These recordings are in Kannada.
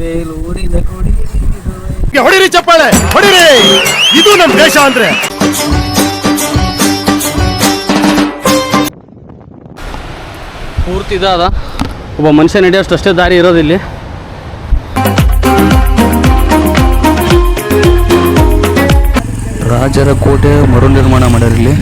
ಬೇಲೂರಿನ ಕೊಡಿ ಹೊಡಿರಿ ಚಪ್ಪಾಳೆ ಹೊಡಿರಿ, ಇದು ನಮ್ಮ ದೇಶ ಅಂದ್ರೆ. ಪೂರ್ತಿ ಇದಾದ ಒಬ್ಬ ಮನುಷ್ಯ ನಡೆಯೋಷ್ಟು ಅಷ್ಟೇ ದಾರಿ ಇರೋದಿಲ್ಲಿ. ರಾಜರ ಕೋಟೆ ಮರು ನಿರ್ಮಾಣ ಮಾಡ್ಯಾರ ಇಲ್ಲಿ.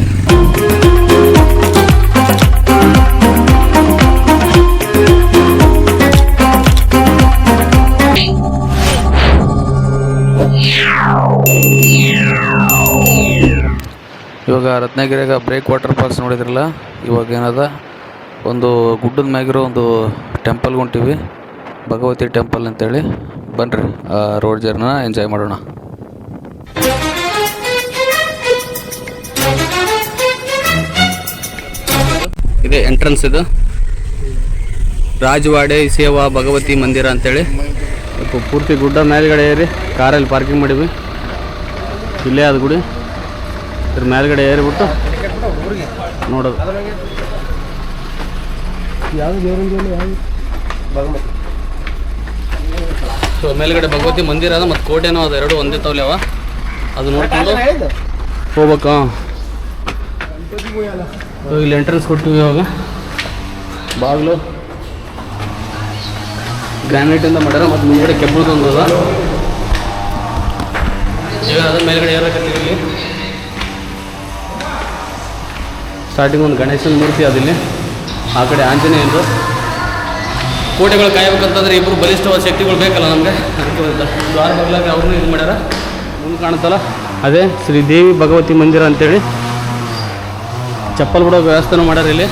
ಇವಾಗ ರತ್ನಗಿರಿಯಾಗ ಬ್ರೇಕ್ ವಾಟರ್ ಫಾಲ್ಸ್ ನೋಡಿದ್ರಲ್ಲ, ಇವಾಗ ಏನದ ಒಂದು ಗುಡ್ಡದ ಮ್ಯಾಗಿರೋ ಒಂದು ಟೆಂಪಲ್ಗೆ ಹೊಂಟಿವಿ, ಭಗವತಿ ಟೆಂಪಲ್ ಅಂತೇಳಿ. ಬನ್ರಿ ಆ ರೋಡ್ ಜರ್ನ ಎಂಜಾಯ್ ಮಾಡೋಣ. ಇದೆ ಎಂಟ್ರೆನ್ಸ್, ಇದು ರಾಜವಾಡೆ ಸೇವಾ ಭಗವತಿ ಮಂದಿರ ಅಂತೇಳಿ. ಪೂರ್ತಿ ಗುಡ್ಡ ಮೇಲ್ಗಡೆ ಏರಿ ಕಾರಲ್ಲಿ ಪಾರ್ಕಿಂಗ್ ಮಾಡಿವಿ. ಇಲ್ಲೇ ಅದು ಗುಡಿ, ಇದ್ರ ಮೇಲ್ಗಡೆ ಏರಿಬಿಟ್ಟು ನೋಡೋದು. ಸೊ ಮೇಲ್ಗಡೆ ಭಗವತಿ ಮಂದಿರ ಅದ ಮತ್ತು ಕೋಟೆನೂ ಅದು, ಎರಡು ಒಂದೇ ತವಲೆ ಅವ. ಅದು ನೋಡ್ಕೊಂಡು ಹೋಗ್ಬೇಕು. ಇಲ್ಲಿ ಎಂಟ್ರೆನ್ಸ್ ಕೊಟ್ಟಿವಿ. ಇವಾಗ ಬಾಗಿಲು ಗ್ರಾನೈಟಿಂದ ಮಾಡ್ಯಾರ, ಮತ್ತು ಮುಂದ್ಗಡೆ ಕೆಬ್ಬಳದೊಂದು ಅದ. ಈಗ ಅದ್ರ ಮೇಲ್ಗಡೆ ಏರಕತ್ತೀವಿ. ಇಲ್ಲಿ ಸ್ಟಾರ್ಟಿಂಗ್ ಒಂದು ಗಣೇಶನ ಮೂರ್ತಿ ಅದಿಲ್ಲಿ, ಆ ಕಡೆ ಆಂಜನೇಯಂದು. ಕೋಟೆಗಳು ಕಾಯಬೇಕಂತಂದ್ರೆ ಇಬ್ಬರು ಬಲಿಷ್ಠವಾದ ಶಕ್ತಿಗಳು ಬೇಕಲ್ಲ ನಮಗೆ. ಅದಕ್ಕೆ ದ್ವಾರ ಬಗ್ಲಾಗ ಅವ್ರನ್ನೂ ಇದು ಮಾಡ್ಯಾರ. ಮುಂದೆ ಕಾಣುತ್ತಲ್ಲ ಅದೇ ಶ್ರೀದೇವಿ ಭಗವತಿ ಮಂದಿರ ಅಂತೇಳಿ. ಚಪ್ಪಲ್ ಬಿಡೋ ವ್ಯವಸ್ಥೆನೂ ಮಾಡ್ಯಾರ ಇಲ್ಲಿ.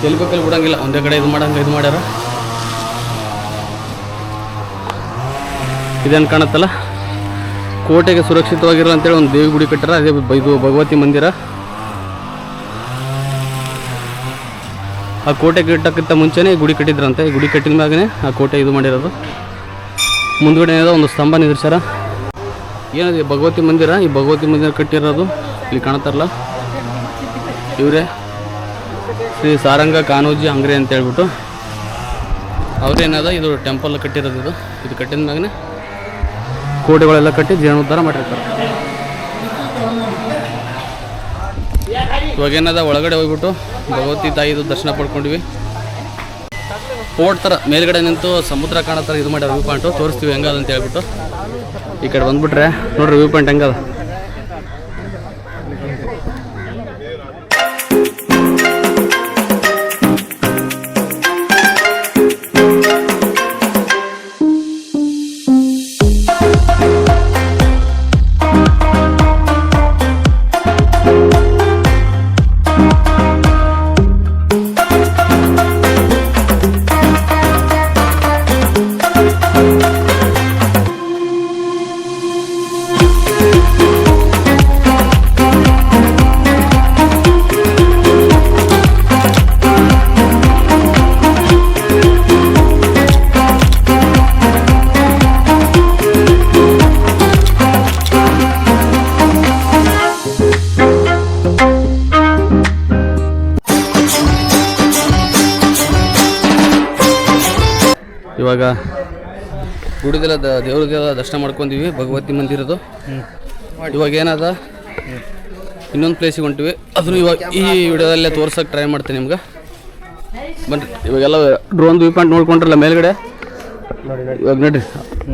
ಎಲ್ಲಿ ಬೇಕಲ್ಲಿ ಬಿಡೋಂಗಿಲ್ಲ, ಒಂದೇ ಕಡೆ ಇದು ಮಾಡ್ಯಾರ. ಇದೇನು ಕಾಣುತ್ತಲ್ಲ, ಕೋಟೆಗೆ ಸುರಕ್ಷಿತವಾಗಿರೋ ಅಂತೇಳಿ ಒಂದು ದೇವಿ ಗುಡಿ ಕಟ್ಟಾರ. ಅದೇ ಇದು ಭಗವತಿ ಮಂದಿರ. ಆ ಕೋಟೆ ಕಟ್ಟಕ್ಕಿಂತ ಮುಂಚೆನೇ ಗುಡಿ ಕಟ್ಟಿದ್ರಂತೆ. ಈ ಗುಡಿ ಕಟ್ಟಿದ ಮ್ಯಾಗನೇ ಆ ಕೋಟೆ ಇದು ಮಾಡಿರೋದು. ಮುಂದ್ಗಡೆ ಏನೋ ಒಂದು ಸ್ತಂಭ ನಿಲ್ಲಿಸ್ಯಾರ. ಏನಿದೆ ಭಗವತಿ ಮಂದಿರ. ಈ ಭಗವತಿ ಮಂದಿರ ಕಟ್ಟಿರೋದು ಇಲ್ಲಿ ಕಾಣ್ತಾರಲ್ಲ, ಇವರೇ ಶ್ರೀ ಸಾರಂಗ ಕಾನೋಜಿ ಅಂಗ್ರೆ ಅಂತ ಹೇಳ್ಬಿಟ್ಟು ಅವ್ರೇನದ ಇದು ಟೆಂಪಲ್ ಕಟ್ಟಿರೋದು. ಇದು ಕಟ್ಟಿದ ಮ್ಯಾಗನೇ ಕೋಟೆಗಳೆಲ್ಲ ಕಟ್ಟಿ ಜೀರ್ಣೋದ್ಧಾರ ಮಾಡಿರ್ತಾರೆ. ಇವಾಗೇನದ ಒಳಗಡೆ ಹೋಗ್ಬಿಟ್ಟು ಭಗವತಿ ತಾಯಿದು ದರ್ಶನ ಪಡ್ಕೊಂಡಿವಿ. ಪೋರ್ಟ್ ಥರ ಮೇಲ್ಗಡೆ ನಿಂತು ಸಮುದ್ರ ಕಾಣೋ ಥರ ಇದು ಮಾಡ್ಯಾರ. ವ್ಯೂ ಪಾಯಿಂಟು ತೋರಿಸ್ತೀವಿ ಹೆಂಗದ ಅಂತ ಹೇಳ್ಬಿಟ್ಟು. ಈ ಕಡೆ ಬಂದ್ಬಿಟ್ರೆ ನೋಡ್ರಿ ವ್ಯೂ ಪಾಯಿಂಟ್ ಹೆಂಗದ. ಇವಾಗ ಗುಡಿದೆಲ್ಲ ದೇವ್ರದ್ದೆಲ್ಲ ದರ್ಶನ ಮಾಡ್ಕೊಂಡಿವಿ, ಭಗವತಿ ಮಂದಿರದು. ಇವಾಗ ಏನದ ಇನ್ನೊಂದು ಪ್ಲೇಸಿಗೆ ಹೊಂಟಿವಿ. ಅದನ್ನು ಇವಾಗ ಈ ವಿಡಿಯೋದಲ್ಲೇ ತೋರ್ಸೋಕೆ ಟ್ರೈ ಮಾಡ್ತೀನಿ ನಿಮ್ಗೆ. ಬನ್ರಿ, ಇವಾಗೆಲ್ಲ ಡ್ರೋನ್ ವ್ಯೂ ಪಾಯಿಂಟ್ ನೋಡ್ಕೊಂಡ್ರಲ್ಲ ಮೇಲ್ಗಡೆ. ಇವಾಗ ನೋಡ್ರಿ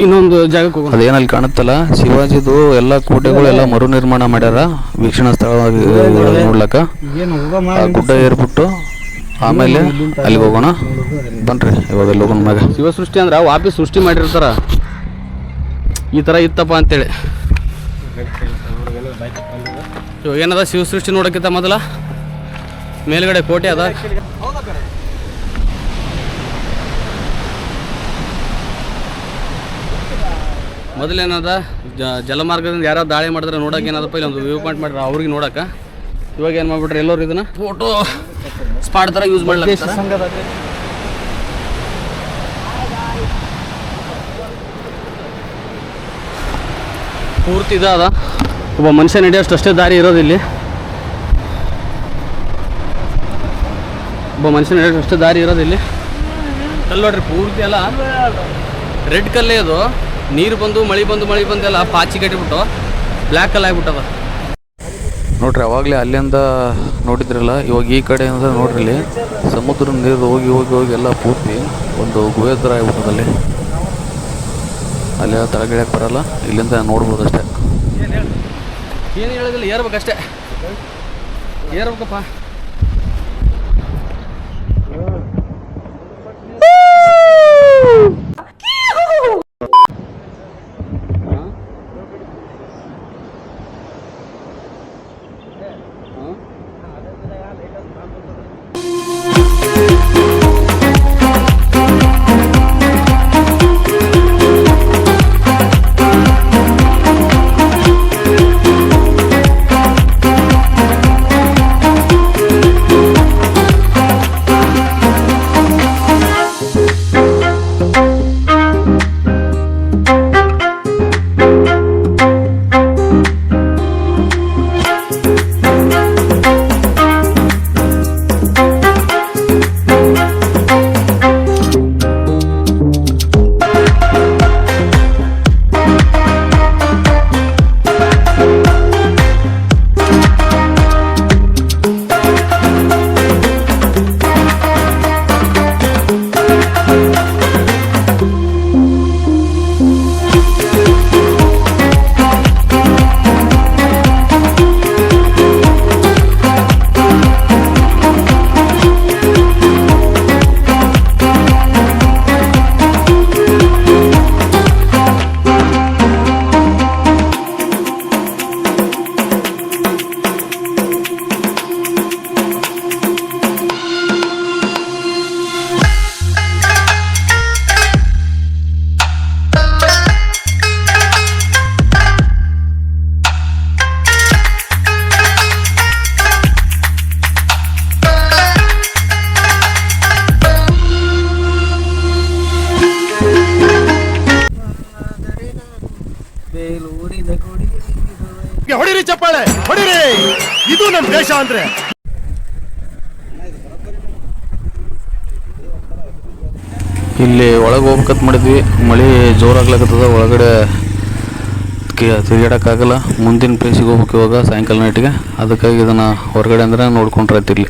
ಇನ್ನೊಂದು ಜಾಗಕ್ಕೆ ಹೋಗೋಣ. ಅದೇನಲ್ಲಿ ಕಾಣುತ್ತಲ್ಲ, ಶಿವಾಜಿದು ಎಲ್ಲ ಕೋಟೆಗಳು ಎಲ್ಲ ಮರು ನಿರ್ಮಾಣ ಮಾಡ್ಯಾರ. ವೀಕ್ಷಣಾ ಸ್ಥಳವಾಗಿ ನೋಡ್ಲಕ್ಕ ಗುಡ್ಡ ಏರ್ಬಿಟ್ಟು ಆಮೇಲೆ ಅಲ್ಲಿಗೆ ಹೋಗೋಣ. ಬನ್ರಿ ಇವಾಗ ಅಲ್ಲಿ ಹೋಗೋಣ. ಮ್ಯಾಗ ಶಿವಸೃಷ್ಟಿ ಅಂದ್ರೆ ವಾಪಸ್ ಸೃಷ್ಟಿ ಮಾಡಿರ್ತಾರ, ಈ ಥರ ಇತ್ತಪ್ಪ ಅಂತೇಳಿ. ಇವಾಗ ಏನದ ಶಿವಸೃಷ್ಟಿ ನೋಡೋಕ್ಕಿಂತ ಮೊದಲ ಮೇಲ್ಗಡೆ ಕೋಟೆ ಅದ. ಮೊದಲೇನದ ಜಲಮಾರ್ಗದಿಂದ ಯಾರು ದಾಳಿ ಮಾಡಿದ್ರೆ ನೋಡೋಕೆ ಏನದಪ್ಪ ಇಲ್ಲಿ ಒಂದು ವ್ಯೂ ಪಾಯಿಂಟ್ ಮಾಡಿದ್ರೆ ಅವ್ರಿಗೆ ನೋಡೋಕೆ. ಇವಾಗ ಏನು ಮಾಡ್ಬಿಟ್ರೆ ಎಲ್ಲರೂ ಇದನ್ನ ಫೋಟೋ ಸ್ಪಾಟ್ ಥರ ಯೂಸ್ ಮಾಡ್ಲಿಕ್ಕೆ. ಪೂರ್ತಿ ಇದಾದ ಒಬ್ಬ ಮನುಷ್ಯ ನಡೆಯೋಷ್ಟು ಅಷ್ಟೇ ದಾರಿ ಇರೋದಿಲ್ಲಿ. ಒಬ್ಬ ಮನುಷ್ಯ ನಡೆಯೋಷ್ಟು ಅಷ್ಟೇ ದಾರಿ ಇರೋದಿಲ್ಲಿ. ಅಲ್ಲಿ ನೋಡ್ರಿ ಪೂರ್ತಿ ಎಲ್ಲ ರೆಡ್ ಕಲ್ಲೇ ಅದು. ನೀರು ಬಂದು ಮಳೆ ಬಂದು ಎಲ್ಲ ಪಾಚಿ ಕಟ್ಟಿಬಿಟ್ಟು ಬ್ಲ್ಯಾಕ್ ಕಲ್ ಆಗಿಬಿಟ್ಟದ. ನೋಡ್ರಿ ಅವಾಗಲೇ ಅಲ್ಲಿಂದ ನೋಡಿದ್ರಲ್ಲ, ಇವಾಗ ಈ ಕಡೆಯಿಂದ ನೋಡ್ರಿ ಇಲ್ಲಿ ಸಮುದ್ರ ನೀರು ಹೋಗಿ ಹೋಗಿ ಹೋಗಿ ಎಲ್ಲ ಪೂರ್ತಿ ಒಂದು ಗುಹೆ ಥರ ಆಗ್ಬಿಟ್ಟದಲ್ಲಿ. ಅಲ್ಲಿ ತಳಗಿಳಿಯಕ್ಕೆ ಬರಲ್ಲ, ಇಲ್ಲಿಂದ ನೋಡ್ಬೋದು ಅಷ್ಟೇ. ಏನು ಹೇಳೋದಿಲ್ಲ, ಏರ್ಬೇಕಷ್ಟೇ, ಏರ್ಬೇಕಪ್ಪ. ಹೊಡಿರಿ ಚಪ್ಪಾಳೆ ಹೊಡಿರಿ, ಇದು ನಮ್ ದೇಶ ಅಂದ್ರೆ. ಇಲ್ಲಿ ಒಳಗೆ ಹೋಗ್ಬೇಕಂತ ಮಾಡಿದ್ವಿ, ಮಳೆ ಜೋರಾಗ್ಲಕತ್ತದ, ಒಳಗಡೆ ತಿರುಗಾಡೋಕ್ಕಾಗಲ್ಲ. ಮುಂದಿನ ಪ್ಲೇಸಿಗೆ ಹೋಗ್ಬೇಕು ಇವಾಗ ಸಾಯಂಕಾಲ ನೈಟಿಗೆ. ಅದಕ್ಕಾಗಿ ಇದನ್ನು ಹೊರಗಡೆ ಅಂದರೆ ನೋಡ್ಕೊಂಡ್ರೆ ಇಲ್ಲಿ.